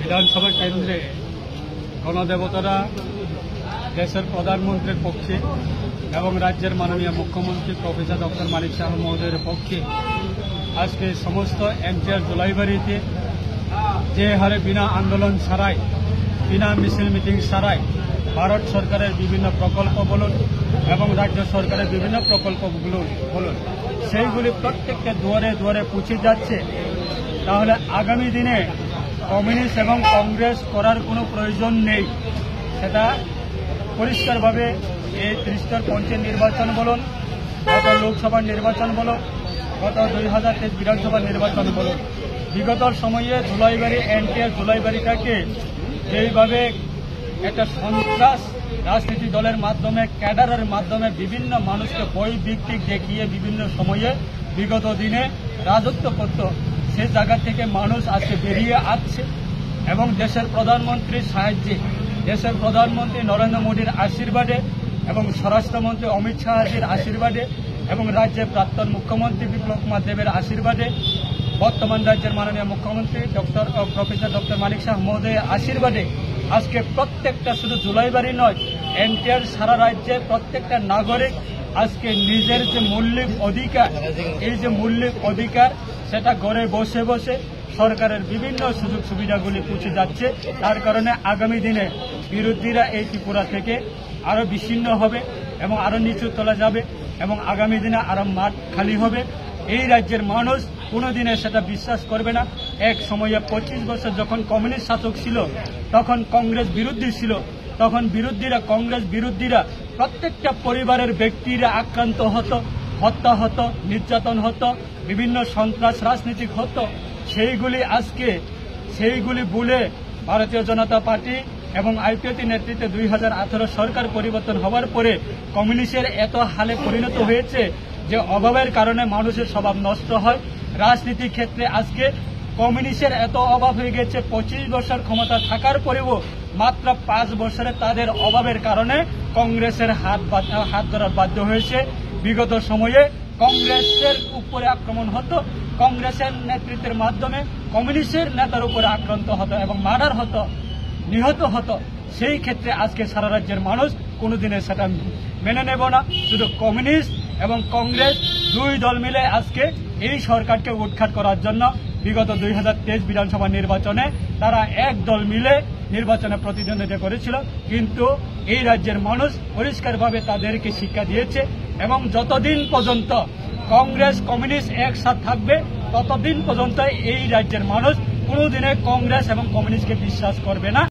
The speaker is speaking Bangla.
বিধানসভা কেন্দ্রে গণদেবতারা দেশের প্রধানমন্ত্রীর পক্ষে এবং রাজ্যের মাননীয় মুখ্যমন্ত্রী প্রফেসর ডক্টর মানিক সাহা মহোদয়ের পক্ষে আজকে সমস্ত এনটিআর জোলাইবাড়িতে যে হারে বিনা আন্দোলন ছাড়াই বিনা মিছিল মিটিং ছাড়াই ভারত সরকারের বিভিন্ন প্রকল্প বলুন এবং রাজ্য সরকারের বিভিন্ন প্রকল্পগুলো বলুন সেইগুলি প্রত্যেকটা দুয়ারে দুয়ারে পৌঁছে যাচ্ছে। তাহলে আগামী দিনে কমিউনিস্ট এবং কংগ্রেস করার কোনো প্রয়োজন নেই। সেটা পরিষ্কারভাবে এই ৩০টার পঞ্চায়েত নির্বাচন বলুন, গত লোকসভা নির্বাচন বলুন, গত 2023 বিধানসভা নির্বাচন বলুন, বিগত সময়ে জোলাইবাড়ি এনটিআর জোলাইবাড়িটাকে যেইভাবে একটা সন্ত্রাস রাজনীতি দলের মাধ্যমে ক্যাডারের মাধ্যমে বিভিন্ন মানুষকে বই ভিত্তিক দেখিয়ে বিভিন্ন সময়ে বিগত দিনে রাজত্ব করত, সে জায়গা থেকে মানুষ আজকে বেরিয়ে আসছে এবং দেশের প্রধানমন্ত্রীর সাহায্যে, দেশের প্রধানমন্ত্রী নরেন্দ্র মোদীর আশীর্বাদে এবং স্বরাষ্ট্রমন্ত্রী অমিত শাহের আশীর্বাদে এবং রাজ্যের প্রাক্তন মুখ্যমন্ত্রী বিপ্লব কুমার দেবের আশীর্বাদে বর্তমান রাজ্যের মাননীয় মুখ্যমন্ত্রী প্রফেসর ডক্টর মানিক সাহা মহোদয়ের আশীর্বাদে আজকে প্রত্যেকটা শুধু জোলাইবাড়ি নয়, এনটিআর সারা রাজ্যের প্রত্যেকটা নাগরিক আজকে নিজের যে মৌলিক অধিকার, এই যে মৌলিক অধিকার সেটা ঘরে বসে বসে সরকারের বিভিন্ন সুযোগ সুবিধাগুলি পৌঁছে যাচ্ছে। তার কারণে আগামী দিনে বিরোধীরা এই ত্রিপুরা থেকে আরো বিচ্ছিন্ন হবে এবং আরো নিচু তোলা যাবে এবং আগামী দিনে আরো মাঠ খালি হবে। এই রাজ্যের মানুষ কোনোদিনে সেটা বিশ্বাস করবে না। এক সময়ে 25 বছর যখন কমিউনিস্ট শাসক ছিল তখন কংগ্রেস বিরোধী ছিল, তখন কংগ্রেস বিরোধীরা প্রত্যেকটা পরিবারের ব্যক্তিরা আক্রান্ত হতো, হত্যা হতো, নির্যাতন হতো, বিভিন্ন সন্ত্রাস রাজনীতিক হতো। সেইগুলি বলে ভারতীয় জনতা পার্টি এবং আইপিএফটি নেতৃত্বে 2018 সরকার পরিবর্তন হওয়ার পরে কমিউনিস্টের এত হালে পরিণত হয়েছে যে অভাবের কারণে মানুষের স্বভাব নষ্ট হয়। রাজনীতি ক্ষেত্রে আজকে কমিউনিস্টের এত অভাব হয়ে গেছে, 25 বছর ক্ষমতা থাকার পরেও মাত্র 5 বছরে তাদের অভাবের কারণে কংগ্রেসের হাত ধরার বাধ্য হয়েছে। বিগত সময়ে কংগ্রেসের উপরে আক্রমণ হতো, কংগ্রেসের নেতৃত্বের মাধ্যমে কমিউনিস্টের নেতার উপরে আক্রান্ত হতো এবং মার্ডার হতো, নিহত হতো। সেই ক্ষেত্রে আজকে সারা রাজ্যের মানুষ কোনোদিনে সেটা মেনে নেব না। শুধু কমিউনিস্ট এবং কংগ্রেস দুই দল মিলে আজকে এই সরকারকে উৎখাত করার জন্য বিগত 2023 বিধানসভা নির্বাচনে তারা এক দল মিলে নির্বাচনে প্রতিদ্বন্দ্বিতা করেছিল, কিন্তু এই রাজ্যের মানুষ পরিষ্কারভাবে তাদেরকে শিক্ষা দিয়েছে এবং যতদিন পর্যন্ত কংগ্রেস কমিউনিস্ট একসাথে থাকবে ততদিন পর্যন্ত এই রাজ্যের মানুষ কোনোদিনে কংগ্রেস এবং কমিউনিস্টকে বিশ্বাস করবে না।